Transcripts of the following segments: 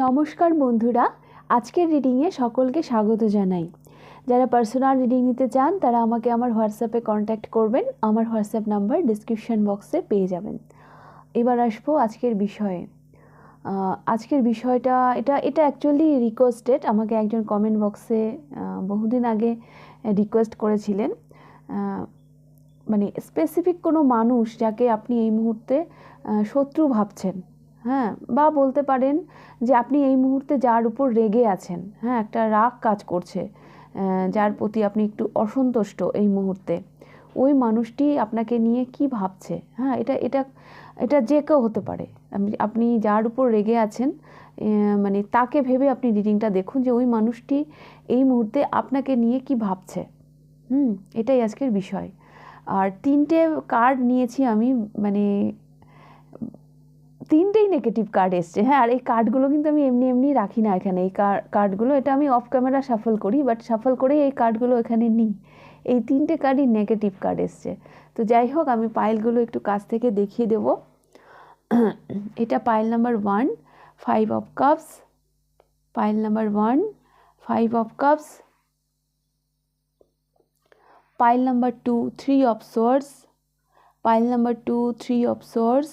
নমস্কার বন্ধুরা, আজকের রিডিংয়ে সকলকে স্বাগত জানাই। যারা পার্সোনাল রিডিং নিতে চান তারা আমাকে আমার হোয়াটসঅ্যাপে কন্ট্যাক্ট করবেন। আমার হোয়াটসঅ্যাপ নাম্বার ডিসক্রিপশন বক্সে পেয়ে যাবেন। এবার আসবো আজকের বিষয়ে। আজকের বিষয়টা এটা অ্যাকচুয়ালি রিকোয়েস্টেড। আমাকে একজন কমেন্ট বক্সে বহুদিন আগে রিকোয়েস্ট করেছিলেন, মানে স্পেসিফিক কোনো মানুষ যাকে আপনি এই মুহূর্তে শত্রু ভাবছেন, হ্যাঁ, বা বলতে পারেন যে আপনি এই মুহূর্তে যার উপর রেগে আছেন, হ্যাঁ, একটা রাগ কাজ করছে, যার প্রতি আপনি একটু অসন্তুষ্ট এই মুহূর্তে, ওই মানুষটি আপনাকে নিয়ে কি ভাবছে। হ্যাঁ, এটা এটা এটা যে কেউ হতে পারে। আপনি যার উপর রেগে আছেন, মানে তাকে ভেবে আপনি রিডিংটা দেখুন যে ওই মানুষটি এই মুহূর্তে আপনাকে নিয়ে কি ভাবছে। এটাই আজকের বিষয়। আর 3টে কার্ড নিয়েছি আমি, মানে 3টেই নেগেটিভ কার্ড এসছে। হ্যাঁ, আর এই কার্ডগুলো কিন্তু আমি এমনি রাখি না এখানে। এই কার্ডগুলো এটা আমি অফ ক্যামেরা শাফল করি, বাট শাফল করেই এই কার্ডগুলো এখানে নিই। এই 3টে কার্ডই নেগেটিভ কার্ড এসছে। তো যাই হোক, আমি পাইলগুলো একটু কাছ থেকে দেখিয়ে দেব। এটা pile number 1, 5 of cups. Pile number 1, 5 of cups. Pile number 2, 3 of swords. Pile number 2, 3 of swords.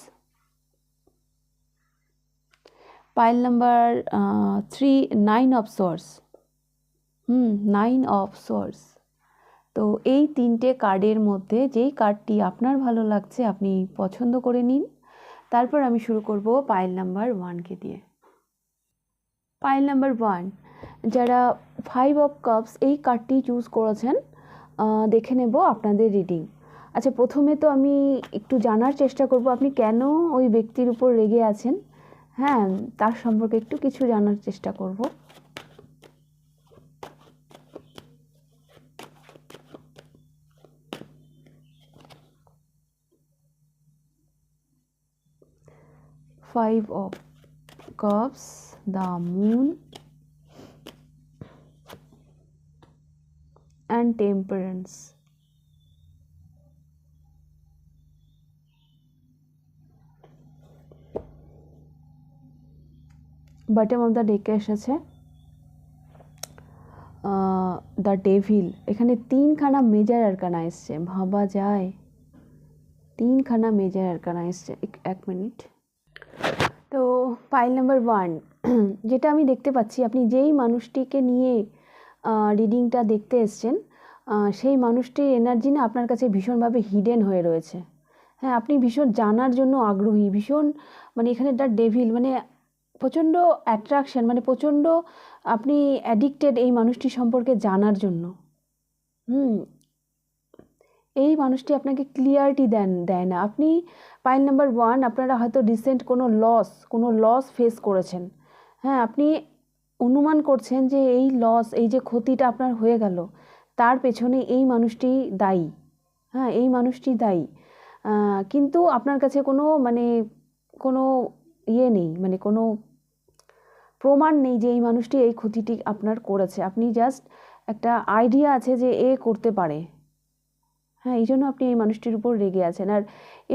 Pile number 3, 9 of swords. 9 of swords. তো এই 3টে কার্ডের মধ্যে যেই কার্ডটি আপনার ভালো লাগছে আপনি পছন্দ করে নিন। তারপর আমি শুরু করব পাইল নাম্বার 1কে দিয়ে। পাইল নাম্বার 1, যারা 5 অফ কাপস এই কার্ডটি চুজ করেছেন, দেখে নেব আপনাদের রিডিং। আচ্ছা, প্রথমে তো আমি একটু জানার চেষ্টা করব আপনি কেন ওই ব্যক্তির উপর রেগে আছেন। হ্যাঁ, তার সম্পর্কে একটু কিছু জানার চেষ্টা করব। Five of Cups, the Moon and Temperance. Bottom of the ডেকে এসেছে দ্য ডেভিল। এখানে 3খানা মেজর আরকানা এসছে, ভাবা যায় 3খানা মেজর আরকানা এসছে। এক মিনিট। তো পাইল নাম্বার 1, যেটা আমি দেখতে পাচ্ছি, আপনি যেই মানুষটিকে নিয়ে রিডিংটা দেখতে এসছেন, সেই মানুষটির এনার্জি না আপনার কাছে ভীষণভাবে হিডেন হয়ে রয়েছে। হ্যাঁ, আপনি ভীষণ জানার জন্য আগ্রহী, ভীষণ, মানে এখানে দ্য ডেভিল মানে প্রচণ্ড অ্যাট্রাকশন, মানে প্রচণ্ড আপনি অ্যাডিক্টেড এই মানুষটি সম্পর্কে জানার জন্য। এই মানুষটি আপনাকে ক্লিয়ারিটি দেয় না। আপনি পাইল নাম্বার 1, আপনারা হয়তো রিসেন্ট কোনো লস ফেস করেছেন। হ্যাঁ, আপনি অনুমান করছেন যে এই লস, এই যে ক্ষতিটা আপনার হয়ে গেল, তার পেছনে এই মানুষটি দায়ী। হ্যাঁ, এই মানুষটি দায়ী, কিন্তু আপনার কাছে কোনো ইয়ে নেই, মানে কোনো প্রমাণ নেই যে এই মানুষটি এই ক্ষতিটি আপনার করেছে। আপনি জাস্ট একটা আইডিয়া আছে যে এ করতে পারে। হ্যাঁ, এই জন্য আপনি এই মানুষটির উপর রেগে আছেন। আর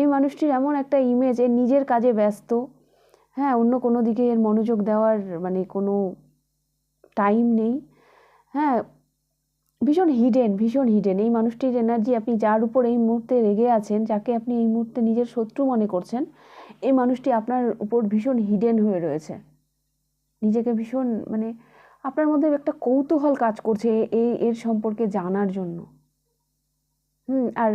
এই মানুষটির এমন একটা ইমেজ, এর নিজের কাজে ব্যস্ত। হ্যাঁ, অন্য কোনো দিকে এর মনোযোগ দেওয়ার মানে কোনো টাইম নেই। হ্যাঁ, ভীষণ হিডেন এই মানুষটির এনার্জি। আপনি যার উপর এই মুহূর্তে রেগে আছেন, যাকে আপনি এই মুহূর্তে নিজের শত্রু মনে করছেন, এই মানুষটি আপনার উপর ভীষণ হিডেন হয়ে রয়েছে। নিজেকে ভীষণ, মানে আপনার মধ্যে একটা কৌতূহল কাজ করছে এর সম্পর্কে জানার জন্য। আর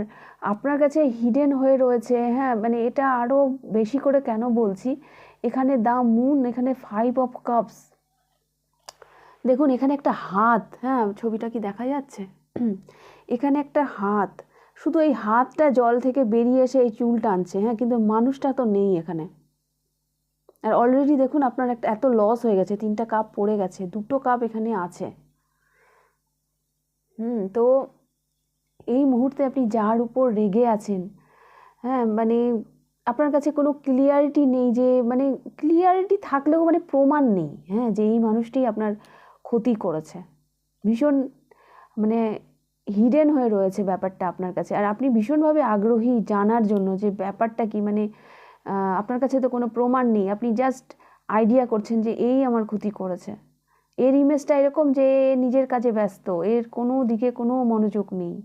আপনার কাছে হিডেন হয়ে রয়েছে। হ্যাঁ, মানে এটা আরও বেশি করে কেন বলছি, এখানে দ্য মুন, এখানে 5 অফ কাপস। দেখুন এখানে একটা হাত, হ্যাঁ, ছবিটা কি দেখা যাচ্ছে? এখানে একটা হাত, শুধু এই হাতটা জল থেকে বেরিয়ে এসে এই চুল টানছে। হ্যাঁ, কিন্তু মানুষটা তো নেই এখানে। আর অলরেডি দেখুন আপনার এত লস হয়ে গেছে, 3টা কাপ পড়ে গেছে, 2টো কাপ এখানে আছে। তো এই মুহূর্তে আপনি যার উপর রেগে আছেন, হ্যাঁ, মানে আপনার কাছে কোনো ক্লিয়ারিটি নেই, যে মানে ক্লিয়ারিটি থাকলেও মানে প্রমাণ নেই, হ্যাঁ, যে এই মানুষটি আপনার ক্ষতি করেছে। ভীষণ মানে হিডেন হয়ে রয়েছে ব্যাপারটা আপনার কাছে। আর আপনি ভীষণভাবে আগ্রহী জানার জন্য যে ব্যাপারটা কি, মানে আপনার কাছে তো কোনো প্রমাণ নেই, আপনি জাস্ট আইডিয়া করছেন যে এই আমার ক্ষতি করেছে। এর ইমেজটা এরকম যে নিজের কাজে ব্যস্ত, এর কোনো দিকে কোনো মনোযোগ নেই।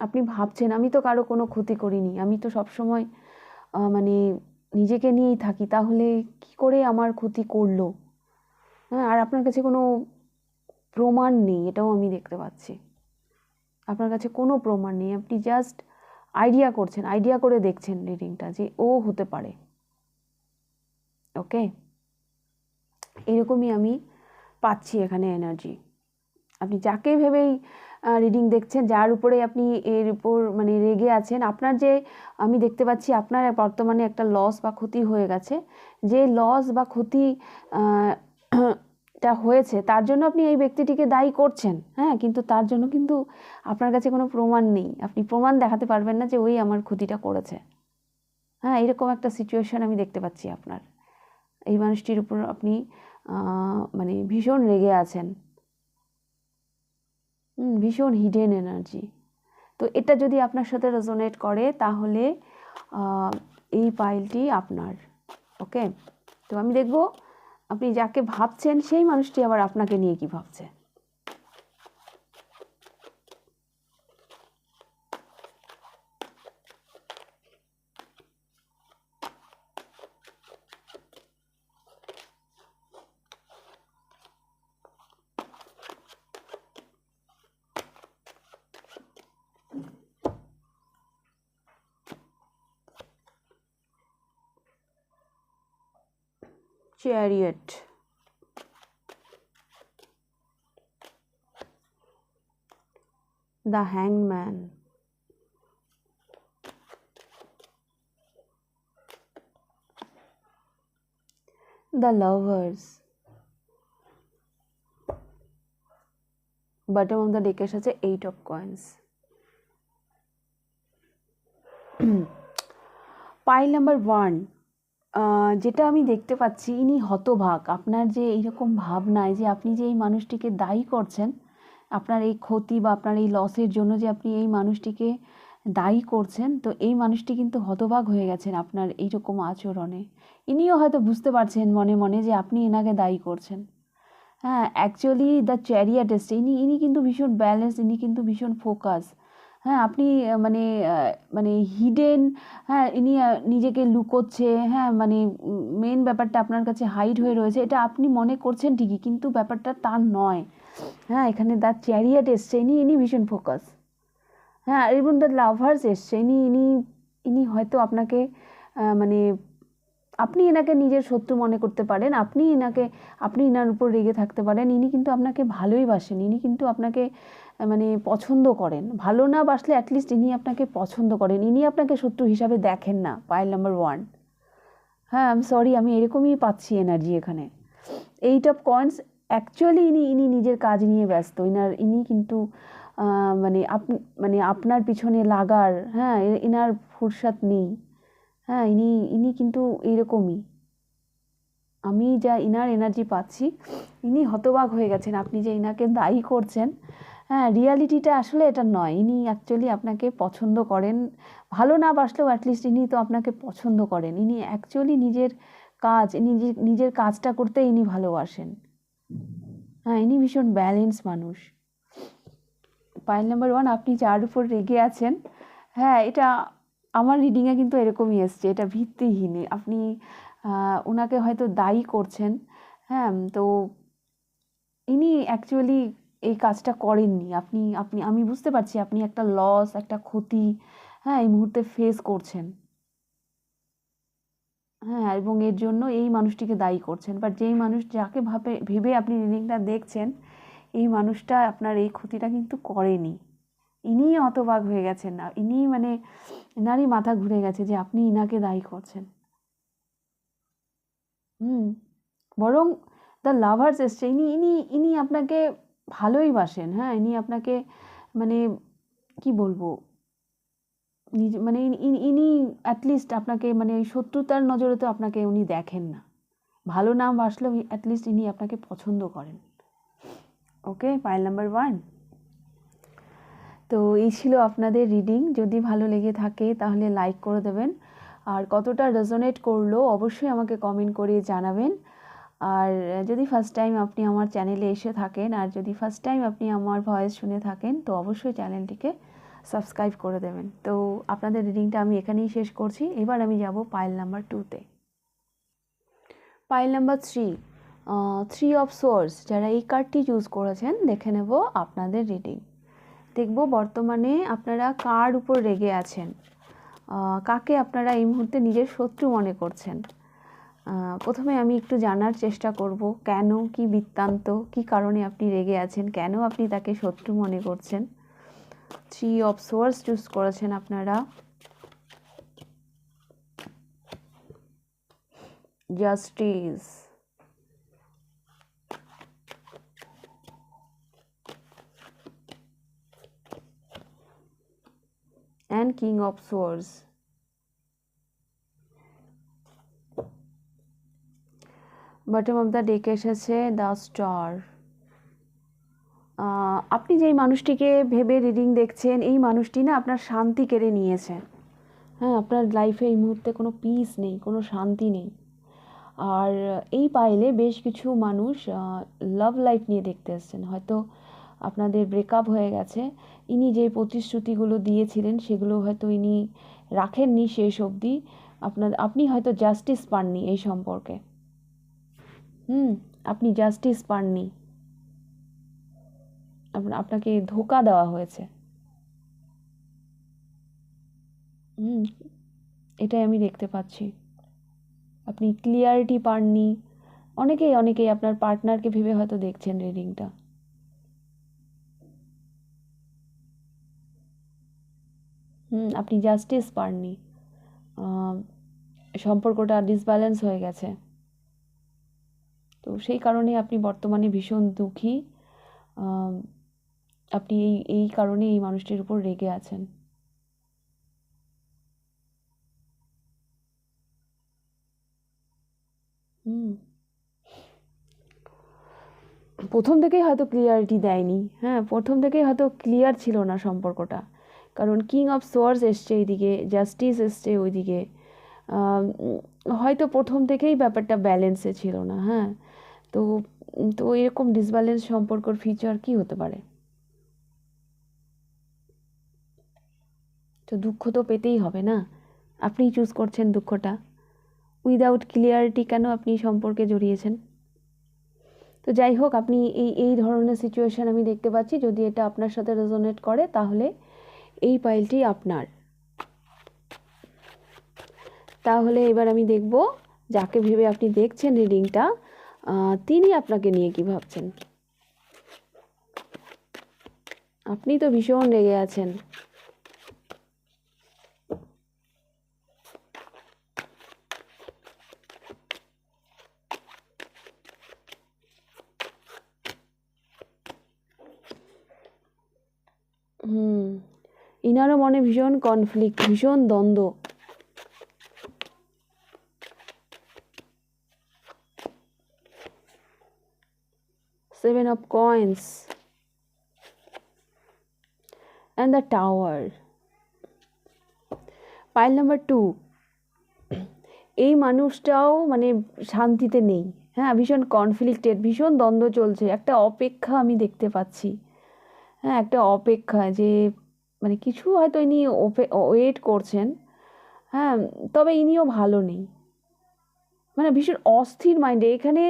আপনি ভাবছেন আমি তো কারো কোনো ক্ষতি করিনি, আমি তো সবসময় মানে নিজেকে নিয়েই থাকি, তাহলে কি করে আমার ক্ষতি করলো? হ্যাঁ, আর আপনার কাছে কোনো প্রমাণ নেই, এটাও আমি দেখতে পাচ্ছি। আপনার কাছে কোনো প্রমাণ নেই, আপনি জাস্ট আইডিয়া করছেন, আইডিয়া করে দেখছেন রিডিংটা যে ও হতে পারে। ওকে, এরকমই আমি পাচ্ছি এখানে এনার্জি। আপনি যাকে ভেবেই রিডিং দেখছেন, যার উপরে আপনি এর উপর মানে রেগে আছেন, আপনার যে আমি দেখতে পাচ্ছি আপনার বর্তমানে একটা লস বা ক্ষতি হয়ে গেছে, যে লস বা ক্ষতি টা হয়েছে তার জন্য আপনি এই ব্যক্তিটিকে দায়ী করছেন। হ্যাঁ, কিন্তু তার জন্য কিন্তু আপনার কাছে কোনো প্রমাণ নেই, আপনি প্রমাণ দেখাতে পারবেন না যে ওই আমার ক্ষতিটা করেছে। হ্যাঁ, এরকম একটা সিচুয়েশন আমি দেখতে পাচ্ছি আপনার। এই মানুষটির উপর আপনি মানে ভীষণ রেগে আছেন, ভীষণ হিডেন এনার্জি। তো এটা যদি আপনার সাথে রেজোনেট করে তাহলে এই পাইলটি আপনার। ওকে, তো আমি দেখব আপনি যাকে ভাবছেন সেই মানুষটি আবার আপনাকে নিয়ে কি ভাবছে। Chariot, the Hanged Man, the Lovers, bottom of the deck এর সাথে 8 of coins, পাইল নাম্বার 1। যেটা আমি দেখতে পাচ্ছি ইনি হতভাগ, আপনার যে এইরকম ভাবনায় যে আপনি যে এই মানুষটিকে দায়ী করছেন, আপনার এই ক্ষতি বা আপনার এই লসের জন্য যে আপনি এই মানুষটিকে দায়ী করছেন, তো এই মানুষটি কিন্তু হতভাগ হয়ে গেছেন আপনার এইরকম আচরণে। ইনিও হয়তো বুঝতে পারছেন মনে মনে যে আপনি এনাকে দায়ী করছেন। হ্যাঁ, অ্যাকচুয়ালি দ্য চ্যারিয়ট এসছে, ইনি কিন্তু ভীষণ ব্যালেন্স, ইনি কিন্তু ভীষণ ফোকাস। হ্যাঁ, আপনি মানে মানে হিডেন, হ্যাঁ ইনি নিজেকে লুকোচ্ছে, হ্যাঁ মানে মেন ব্যাপারটা আপনার কাছে হাইড হয়ে রয়েছে, এটা আপনি মনে করছেন ঠিকই, কিন্তু ব্যাপারটা তার নয়। হ্যাঁ, এখানে দ্য চ্যারিয়ট এসছে, ইনি ভীষণ ফোকাস। হ্যাঁ, এবং দ্য লাভার্স এসছে, ইনি হয়তো আপনাকে মানে আপনি এনাকে নিজের শত্রু মনে করতে পারেন, আপনি এনার উপর রেগে থাকতে পারেন, ইনি কিন্তু আপনাকে ভালোই বাসেন, ইনি কিন্তু আপনাকে মানে পছন্দ করেন, ভালো না বাসলে অ্যাটলিস্ট ইনি আপনাকে পছন্দ করেন, ইনি আপনাকে শত্রু হিসাবে দেখেন না। Pile number 1। হ্যাঁ, আমি সরি, আমি এরকমই পাচ্ছি এনার্জি এখানে। 8 অফ কয়েন্স, অ্যাকচুয়ালি ইনি নিজের কাজ নিয়ে ব্যস্ত, ইনি কিন্তু মানে আপনার পিছনে লাগার, হ্যাঁ এনার ফুরসত নেই। হ্যাঁ, ইনি কিন্তু এইরকমই, আমি যা ইনার এনার্জি পাচ্ছি, ইনি হতবাক হয়ে গেছেন আপনি যে ইনাকে দায়ী করছেন। হ্যাঁ, রিয়ালিটিটা আসলে এটা নয়, ইনি অ্যাকচুয়ালি আপনাকে পছন্দ করেন, ভালো না বাসলেও অ্যাটলিস্ট ইনি তো আপনাকে পছন্দ করেন, ইনি অ্যাকচুয়ালি নিজের কাজ, নিজের কাজটা করতে ইনি ভালোবাসেন। হ্যাঁ, ইনি ভীষণ ব্যালেন্স মানুষ। পাইল নাম্বার 1, আপনি যার উপর রেগে আছেন, হ্যাঁ এটা আমার রিডিংয়ে কিন্তু এরকমই এসছে, এটা ভিত্তিহীন, আপনি ওনাকে হয়তো দায়ী করছেন। হ্যাঁ, তো ইনি অ্যাকচুয়ালি এই কাজটা করেননি, আমি বুঝতে পারছি আপনি একটা লস, একটা ক্ষতি, হ্যাঁ এই মুহূর্তে ফেস করছেন। হ্যাঁ, এবং এর জন্য এই মানুষটিকে দায়ী করছেন, বাট যেই মানুষ যাকে ভেবে আপনি রিডিংটা দেখছেন, এই মানুষটা আপনার এই ক্ষতিটা কিন্তু করেনি, ইনি হতবাক হয়ে গেছেন না, ইনি মানে এনারই মাথা ঘুরে গেছে যে আপনি ইনাকে দায়ী করছেন। বরং দ্য লাভার্স এসছে, ইনি আপনাকে ভালোই বাসেন। হ্যাঁ, ইনি আপনাকে মানে কি বলবো, মানে ইনি অ্যাটলিস্ট আপনাকে মানে ওই শত্রুতার নজরে তো আপনাকে উনি দেখেন না, ভালো না বাসলেও অ্যাটলিস্ট ইনি আপনাকে পছন্দ করেন। ওকে, পাইল নাম্বার 1। তো এই ছিল আপনাদের রিডিং। যদি ভালো লেগে থাকে তাহলে লাইক করে দেবেন, আর কতটা রেজোনেট করলো অবশ্যই আমাকে কমেন্ট করে জানাবেন। আর যদি ফার্স্ট টাইম আপনি আমার চ্যানেলে এসে থাকেন, আর যদি ফার্স্ট টাইম আপনি আমার ভয়েস শুনে থাকেন, তো অবশ্যই চ্যানেলটিকে সাবস্ক্রাইব করে দেবেন। তো আপনাদের রিডিংটা আমি এখানেই শেষ করছি। এবার আমি যাব পাইল নাম্বার 2তে। Pile number 3 of source. যারা এই কার্ডটি চুজ করেছেন, দেখে নেব আপনাদের রিডিং। দেখব বর্তমানে আপনারা কার উপর রেগে আছেন, কাকে আপনারা এই মুহূর্তে নিজের শত্রু মনে করছেন। প্রথমে আমি একটু জানার চেষ্টা করব কেন, কি বৃত্তান্ত, কি কারণে আপনি রেগে আছেন, কেন আপনি তাকে শত্রু মনে করছেন। 3 অফ সোর্স চুজ করেছেন আপনারা। Justice, and King of Swords. Bottom of the deck এসেছে দ্য স্টার। আপনি যেই মানুষটিকে ভেবে রিডিং দেখছেন, এই মানুষটি না আপনার শান্তি কেড়ে নিয়েছে। হ্যাঁ, আপনার লাইফে এই মুহূর্তে কোনো পিস নেই, কোনো শান্তি নেই। আর এই পাইলে বেশ কিছু মানুষ লাভ লাইফ নিয়ে দেখতে এসছেন। হয়তো আপনাদের ব্রেকআপ হয়ে গেছে, ইনি যে প্রতিশ্রুতিগুলো দিয়েছিলেন সেগুলো হয়তো ইনি রাখেননি শেষ অবধি। আপনি হয়তো জাস্টিস পাননি এই সম্পর্কে। আপনি জাস্টিস পাননি, আপনাকে ধোঁকা দেওয়া হয়েছে। এটাই আমি দেখতে পাচ্ছি। আপনি ক্লিয়ারিটি পাননি। অনেকেই আপনার পার্টনারকে ভেবে হয়তো দেখছেন রিডিংটা। আপনি জাস্টিস পাননি, সম্পর্কটা ডিসব্যালেন্স হয়ে গেছে। তো সেই কারণে আপনি বর্তমানে ভীষণ দুঃখী। আপনি এই কারণে এই মানুষটির উপর রেগে আছেন। প্রথম থেকেই হয়তো ক্লিয়ারিটি দেয়নি। হ্যাঁ, প্রথম থেকেই হয়তো ক্লিয়ার ছিল না সম্পর্কটা, কারণ কিং অফ সোয়ার্ডস এসছে এইদিকে, জাস্টিস এসছে ওইদিকে। হয়তো প্রথম থেকেই ব্যাপারটা ব্যালেন্সে ছিল না। হ্যাঁ, তো তো এরকম ডিসব্যালেন্স সম্পর্কর ফিচার কি হতে পারে? তো দুঃখ তো পেতেই হবে না, আপনিই চুজ করছেন দুঃখটা। উইদাউট ক্লিয়ারিটি কেন আপনি সম্পর্কে জড়িয়েছেন? তো যাই হোক, আপনি এই ধরনের সিচুয়েশান আমি দেখতে পাচ্ছি। যদি এটা আপনার সাথে রেজোনেট করে তাহলে এই পাইলটি আপনার। তাহলে এবার আমি দেখব যাকে ভেবে আপনি দেখছেন রিডিংটা, তিনি আপনাকে নিয়ে কি ভাবছেন। আপনি তো ভীষণ রেগে আছেন। ইনারও মনে ভীষণ কনফ্লিক্ট, ভীষণ দ্বন্দ্ব। Seven of coins and the tower. Pile number 2। এই মানুষটাও মানে শান্তিতে নেই। হ্যাঁ, ভীষণ কনফ্লিক্টেড, ভীষণ দ্বন্দ্ব চলছে। একটা অপেক্ষা আমি দেখতে পাচ্ছি। হ্যাঁ, একটা অপেক্ষা যে মানে কিছু হয়তো ইনি ওয়েট করছেন। হ্যাঁ, তবে ইনিও ভালো নেই, মানে ভীষণ অস্থির মাইন্ডে। এখানে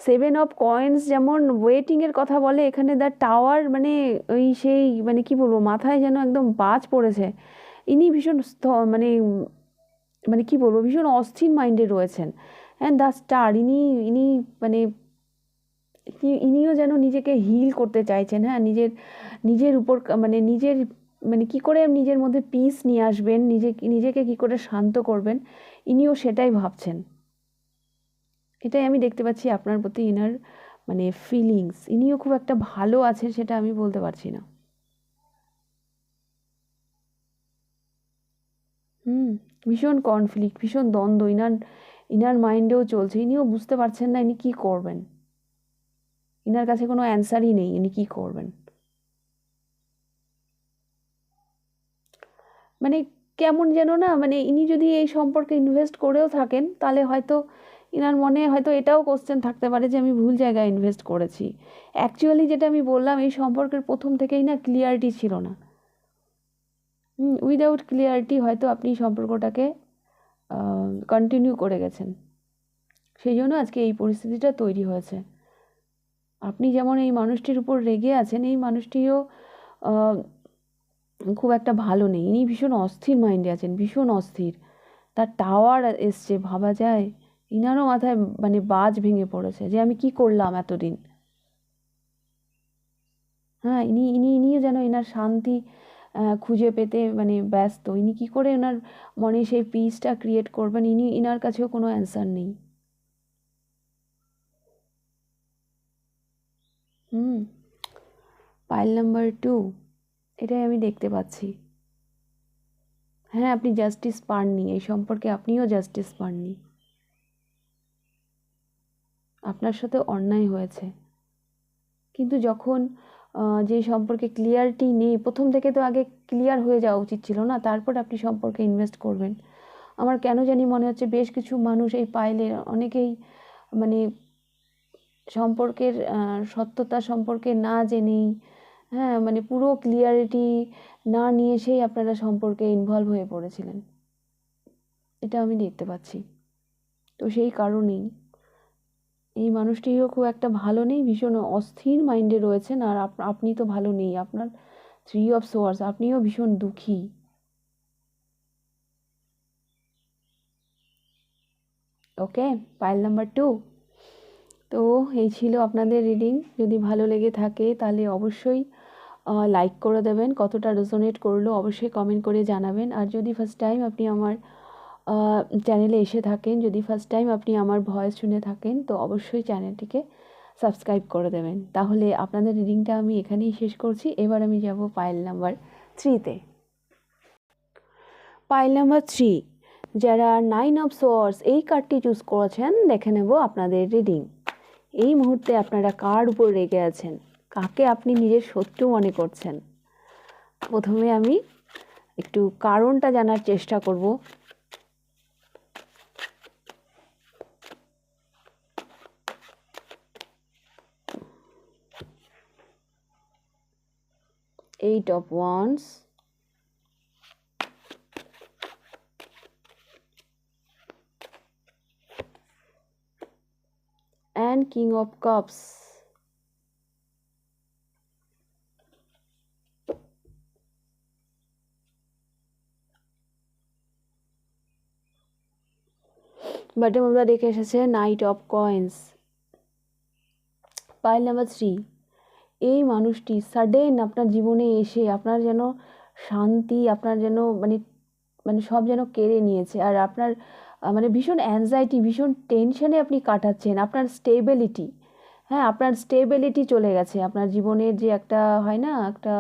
7 অফ কয়েন্স যেমন ওয়েটিংয়ের কথা বলে, এখানে দ্য টাওয়ার মানে ওই সেই মানে কি বলবো, মাথায় যেন একদম বাজ পড়েছে। ইনি ভীষণ মানে মানে কি বলবো, ভীষণ অস্থির মাইন্ডে রয়েছেন। অ্যান্ড দ্য স্টার, ইনি মানে ইনিও যেন নিজেকে হিল করতে চাইছেন। হ্যাঁ, নিজের উপর মানে নিজের মানে কী করে নিজের মধ্যে পিস নিয়ে আসবেন, নিজেকে কী করে শান্ত করবেন, ইনিও সেটাই ভাবছেন। এটাই আমি দেখতে পাচ্ছি আপনার প্রতি ইনার মানে ফিলিংস। ইনিও খুব একটা ভালো আছেন সেটা আমি বলতে পারছি না। ভীষণ কনফ্লিক্ট, ভীষণ দ্বন্দ্ব ইনার মাইন্ডেও চলছে। ইনিও বুঝতে পারছেন না ইনি কী করবেন। ইনার কাছে কোনো অ্যান্সারই নেই, ইনি কী করবেন। মানে কেমন যেন না, মানে ইনি যদি এই সম্পর্কে ইনভেস্ট করেও থাকেন তাহলে হয়তো ইনার মনে হয়তো এটাও কোশ্চেন থাকতে পারে যে আমি ভুল জায়গায় ইনভেস্ট করেছি। অ্যাকচুয়ালি যেটা আমি বললাম, এই সম্পর্কের প্রথম থেকেই না ক্লিয়ারিটি ছিল না। উইদাউট ক্লিয়ারিটি হয়তো আপনি সম্পর্কটাকে কন্টিনিউ করে গেছেন, সেই জন্য আজকে এই পরিস্থিতিটা তৈরি হয়েছে। আপনি যেমন এই মানুষটির উপর রেগে আছেন, এই মানুষটিও খুব একটা ভালো নেই, ইনি ভীষণ অস্থির মাইন্ডে আছেন, ভীষণ অস্থির। তার টাওয়ার এসছে, ভাবা যায় ইনারও মাথায় মানে বাজ ভেঙে পড়েছে যে আমি কি করলাম এতদিন। হ্যাঁ, ইনিও যেন এনার শান্তি খুঁজে পেতে মানে ব্যস্ত। ইনি কি করে এনার মনে সেই পিসটা ক্রিয়েট করবেন, ইনার কাছেও কোনো অ্যান্সার নেই। পাইল নাম্বার 2, এটাই আমি দেখতে পাচ্ছি। হ্যাঁ, আপনি জাস্টিস পাননি, এই সম্পর্কে আপনিও জাস্টিস পাননি, আপনার সাথে অন্যায় হয়েছে। কিন্তু যখন যে সম্পর্কে ক্লিয়ারিটি নেই, প্রথম থেকে তো আগে ক্লিয়ার হয়ে যাওয়া উচিত ছিল না, তারপর আপনি সম্পর্কে ইনভেস্ট করবেন। আমার কেন জানি মনে হচ্ছে বেশ কিছু মানুষ এই পাইলের অনেকেই মানে সম্পর্কের সত্যতা সম্পর্কে না জেনেই, হ্যাঁ মানে পুরো ক্লিয়ারিটি না নিয়ে সেই আপনারা সম্পর্কে ইনভলভ হয়ে পড়েছিলেন, এটা আমি দেখতে পাচ্ছি। তো সেই কারণেই এই মানুষটিও খুব একটা ভালো নেই, ভীষণ অস্থির মাইন্ডে রয়েছেন। আর আপনি তো ভালো নেই, আপনার 3 অফ সোয়ার্ডস, আপনিও ভীষণ দুঃখী। ওকে, পাইল নাম্বার 2। তো এই ছিল আপনাদের রিডিং। যদি ভালো লেগে থাকে তাহলে অবশ্যই লাইক করে দেবেন, কতটা রেজোনেট করলো অবশ্যই কমেন্ট করে জানাবেন। আর যদি ফার্স্ট টাইম আপনি আমার চ্যানেলে এসে থাকেন, যদি ফার্স্ট টাইম আপনি আমার ভয়েস শুনে থাকেন, তো অবশ্যই চ্যানেলটিকে সাবস্ক্রাইব করে দেবেন। তাহলে আপনাদের রিডিংটা আমি এখানেই শেষ করছি। এবার আমি যাব পাইল নাম্বার 3-তে। পাইল নাম্বার 3, যারা 9 অফ সোয়ার্ডস এই কার্ডটি চুজ করেছেন, দেখে নেব আপনাদের রিডিং। এই মুহূর্তে আপনারা কার উপর রেগে আছেন, কাকে আপনি নিজের শত্রু মনে করছেন? প্রথমে আমি একটু কারণটা জানার চেষ্টা করব। Eight of Wands, and King of Cups. Bottom of the ডেকে এসেছে knight of coins. Pile number 3, এই মানুষটি সাডেন আপনার জীবনে এসে আপনার যেন শান্তি, আপনার যেন মানে মানে সব যেন কেড়ে নিয়েছে। আর আপনার মানে ভীষণ অ্যাংজাইটি, ভীষণ টেনশনে আপনি কাটাচ্ছেন। আপনার স্টেবিলিটি, হ্যাঁ আপনার স্টেবিলিটি চলে গেছে, আপনার জীবনের যে একটা হয় না একটা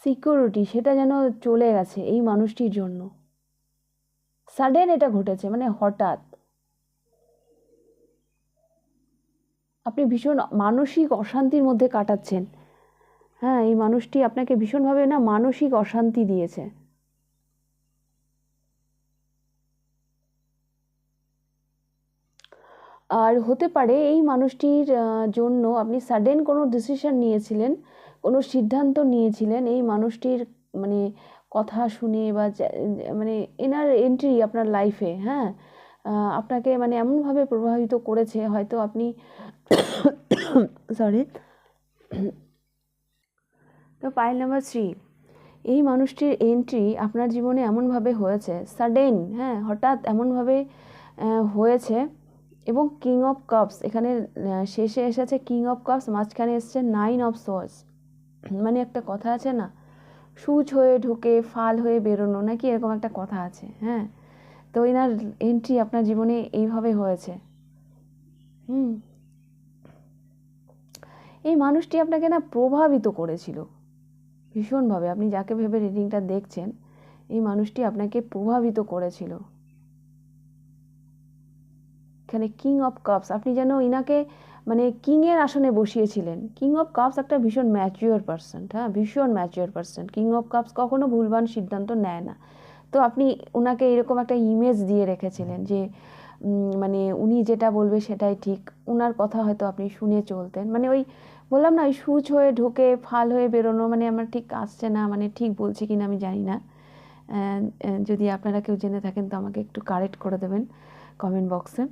সিকিউরিটি, সেটা যেন চলে গেছে এই মানুষটির জন্য। সাডেন এটা ঘটেছে, মানে হঠাৎ আপনি ভীষণ মানসিক অশান্তির মধ্যে কাটাচ্ছেন। হ্যাঁ, এই মানুষটি আপনাকে ভীষণভাবে না মানসিক অশান্তি দিয়েছে। আর হতে পারে এই মানুষটির জন্য আপনি সাডেন কোনো ডিসিশন নিয়েছিলেন, কোনো সিদ্ধান্ত নিয়েছিলেন এই মানুষটির মানে কথা শুনে বা মানে এনার এন্ট্রি আপনার লাইফে, হ্যাঁ আপনাকে মানে এমনভাবে প্রভাবিত করেছে, হয়তো আপনি সরি। তো পাইল নাম্বার 3, এই মানুষটির এন্ট্রি আপনার জীবনে এমনভাবে হয়েছে সাডেন, হ্যাঁ হঠাৎ এমনভাবে হয়েছে। এবং কিং অফ কাপস এখানে শেষে এসেছে, কিং অফ কাপস মাঝখানে এসছে 9 অফ সোয়ার্ডস। মানে একটা কথা আছে না, সূচ হয়ে ঢুকে ফাল হয়ে বেরোনো, নাকি এরকম একটা কথা আছে। হ্যাঁ, তো এনার এন্ট্রি আপনার জীবনে এইভাবে হয়েছে। এই মানুষটি আপনাকে না প্রভাবিত করেছিল ভীষণভাবে। আপনি যাকে ভেবে রিডিংটা দেখছেন, এই মানুষটি আপনাকে প্রভাবিত করেছিল। এখানে কিং অফ কাপস, আপনি যেন ইনাকে মানে কিংয়ের আসনে বসিয়েছিলেন। কিং অফ কাপস একটা ভীষণ ম্যাচিওর পার্সন, হ্যাঁ ভীষণ mature person. King of cups কখনো ভুলভাল সিদ্ধান্ত নেয় না, তো আপনি ওনাকে এরকম একটা ইমেজ দিয়ে রেখেছিলেন যে মানে উনি যেটা বলবে সেটাই ঠিক, ওনার কথা হয়তো আপনি শুনে চলতেন, মানে ওই বললাম না ওই সূচ হয়ে ঢোকে ফাল হয়ে বেরোনো, মানে আমার ঠিক আসছে না, মানে ঠিক বলছি কিনা আমি জানি না। যদি আপনারা কেউ জেনে থাকেন তো আমাকে একটু কারেক্ট করে দেবেন কমেন্ট বক্সে।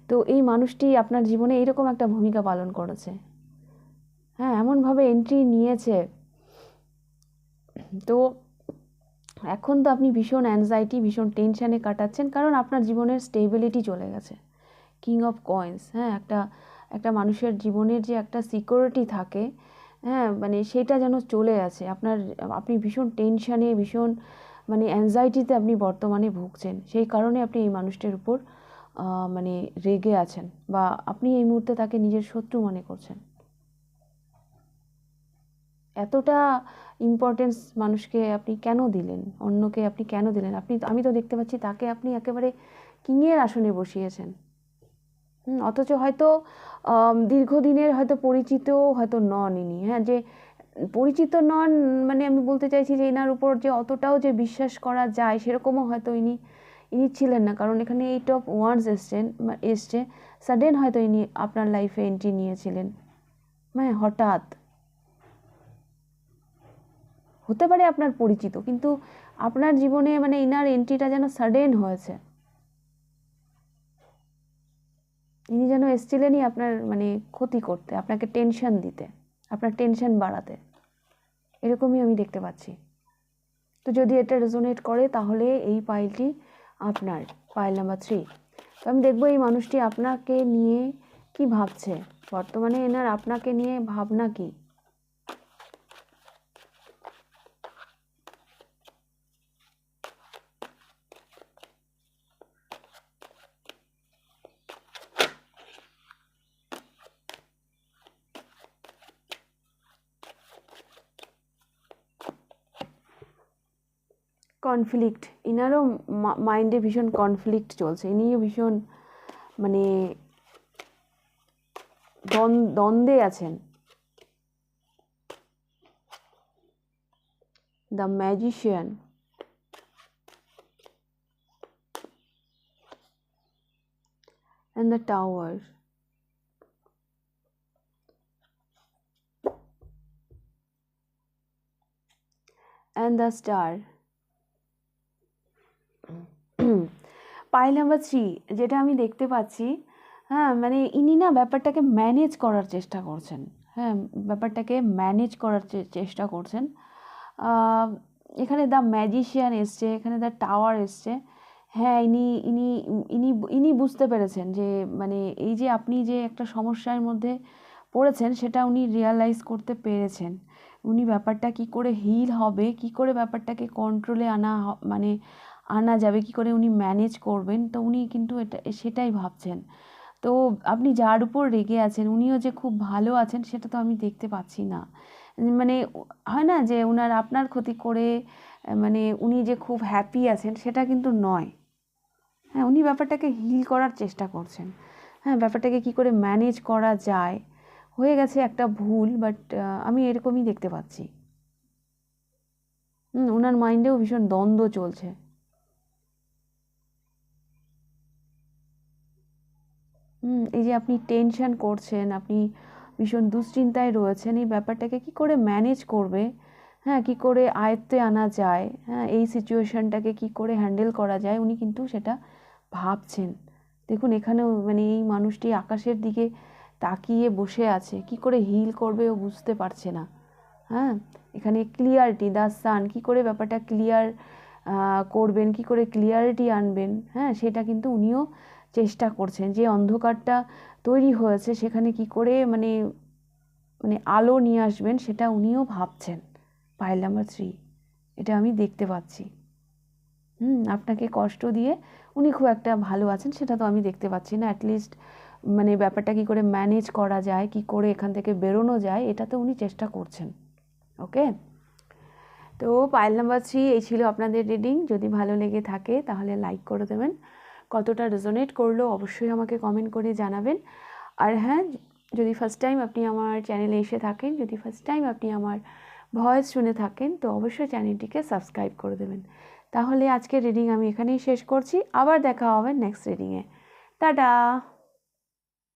তো এই মানুষটি আপনার জীবনে এইরকম একটা ভূমিকা পালন করেছে, হ্যাঁ, এমনভাবে এন্ট্রি নিয়েছে। তো এখন তো আপনি ভীষণ অ্যাংজাইটি, ভীষণ টেনশানে কাটাচ্ছেন, কারণ আপনার জীবনের স্টেবিলিটি চলে গেছে। কিং অফ কয়েন্স, হ্যাঁ, একটা একটা মানুষের জীবনের যে একটা সিকিউরিটি থাকে, হ্যাঁ, মানে সেটা যেন চলে আসে আপনার। আপনি ভীষণ টেনশানে, ভীষণ মানে অ্যাংজাইটিতে আপনি বর্তমানে ভুগছেন, সেই কারণে আপনি এই মানুষটির উপর মানে রেগে আছেন, বা আপনি এই মুহূর্তে তাকে নিজের শত্রু মনে করছেন। এতটা ইম্পর্টেন্স মানুষকে আপনি কেন দিলেন, অন্যকে আপনি কেন দিলেন? আমি তো দেখতে পাচ্ছি তাকে আপনি একেবারে কিংয়ের আসনে বসিয়েছেন। অথচ হয়তো দীর্ঘদিনের হয়তো পরিচিত হয়তো নন ইনি, হ্যাঁ, যে পরিচিত নন, মানে আমি বলতে চাইছি যে এনার উপর যে অতটাও যে বিশ্বাস করা যায় সেরকমও হয়তো ইনি ছিলেন না, কারণ এখানে 8 of Wands এসছে, সাডেন হয়তো ইনি আপনার লাইফে এন্ট্রি নিয়েছিলেন, হ্যাঁ, হঠাৎ হতে পারে আপনার পরিচিত, কিন্তু আপনার জীবনে মানে ইনার এন্ট্রিটা যেন সাডেন হয়েছে। ইনি যেন এসেছিলেনই আপনার মানে ক্ষতি করতে, আপনাকে টেনশন দিতে, আপনার টেনশন বাড়াতে, এরকমই আমি দেখতে পাচ্ছি। তো যদি এটা রেজোনেট করে তাহলে এই পাইলটি আপনার, পাইল নাম্বার 3। তো আমি দেখবো এই মানুষটি আপনাকে নিয়ে কি ভাবছে, বর্তমানে এনার আপনাকে নিয়ে ভাবনা কি। কনফ্লিক্ট, ইনারও মাইন্ডে ভীষণ কনফ্লিক্ট চলছে, ইনিও ভীষণ মানে দ্বন্দ্বে আছেন। The magician, and the Tower, and the Star. Pile number 3 যেটা আমি দেখতে পাচ্ছি, হ্যাঁ, মানে ইনি না ব্যাপারটাকে ম্যানেজ করার চেষ্টা করছেন, হ্যাঁ, ব্যাপারটাকে ম্যানেজ করার চেষ্টা করছেন। এখানে দ্য ম্যাজিশিয়ান এসছে, এখানে দ্য টাওয়ার এসছে, হ্যাঁ, ইনি ইনি ইনি ইনি বুঝতে পেরেছেন যে মানে এই যে আপনি যে একটা সমস্যার মধ্যে পড়েছেন সেটা উনি রিয়ালাইজ করতে পেরেছেন। উনি ব্যাপারটা কি করে হিল হবে, কি করে ব্যাপারটাকে কন্ট্রোলে মানে আনা যাবে, কি করে উনি ম্যানেজ করবেন, তো উনি কিন্তু সেটাই ভাবছেন। তো আপনি যার উপর রেগে আছেন উনিও যে খুব ভালো আছেন সেটা তো আমি দেখতে পাচ্ছি না, মানে হয় না যে ওনার আপনার ক্ষতি করে মানে উনি যে খুব হ্যাপি আছেন সেটা কিন্তু নয়, হ্যাঁ, উনি ব্যাপারটাকে হিল করার চেষ্টা করছেন, হ্যাঁ, ব্যাপারটাকে কি করে ম্যানেজ করা যায়, হয়ে গেছে একটা ভুল, বাট আমি এরকমই দেখতে পাচ্ছি। ওনার মাইন্ডেও ভীষণ দ্বন্দ্ব চলছে। এই যে আপনি টেনশন করছেন, আপনি ভীষণ দুশ্চিন্তায় রয়েছেন, এই ব্যাপারটাকে কি করে ম্যানেজ করবে, হ্যাঁ, কি করে আয়ত্তে আনা যায়, হ্যাঁ, এই সিচুয়েশনটাকে কি করে হ্যান্ডেল করা যায়, উনি কিন্তু সেটা ভাবছেন। দেখুন এখানেও মানে এই মানুষটি আকাশের দিকে তাকিয়ে বসে আছে, কি করে হিল করবে ও বুঝতে পারছে না, হ্যাঁ, এখানে ক্লিয়ারিটি, দ্য সান, কি করে ব্যাপারটা ক্লিয়ার করবেন, কি করে ক্লিয়ারিটি আনবেন, হ্যাঁ, সেটা কিন্তু উনিও চেষ্টা করছেন, যে অন্ধকারটা তৈরি হয়েছে সেখানে কি করে মানে মানে আলো নিয়ে আসবেন সেটা উনিও ভাবছেন। পাইল নাম্বার 3 এটা আমি দেখতে পাচ্ছি। আপনাকে কষ্ট দিয়ে উনি খুব একটা ভালো আছেন সেটা তো আমি দেখতে পাচ্ছি না, অ্যাটলিস্ট মানে ব্যাপারটা কি করে ম্যানেজ করা যায়, কি করে এখান থেকে বেরোনো যায়, এটা তো উনি চেষ্টা করছেন। ওকে, তো পাইল নাম্বার 3 এই ছিল আপনাদের রিডিং। যদি ভালো লেগে থাকে তাহলে লাইক করে দেবেন, কতটা রেজোনেট করলো অবশ্যই আমাকে কমেন্ট করে জানাবেন। আর হ্যাঁ, যদি ফার্স্ট টাইম আপনি আমার চ্যানেলে এসে থাকেন, যদি ফার্স্ট টাইম আপনি আমার ভয়েস শুনে থাকেন তো অবশ্যই চ্যানেলটিকে সাবস্ক্রাইব করে দেবেন, তাহলে আজকের রিডিং আমি এখানেই শেষ করছি, আবার দেখা হবে নেক্সট রিডিংয়ে। টাটা।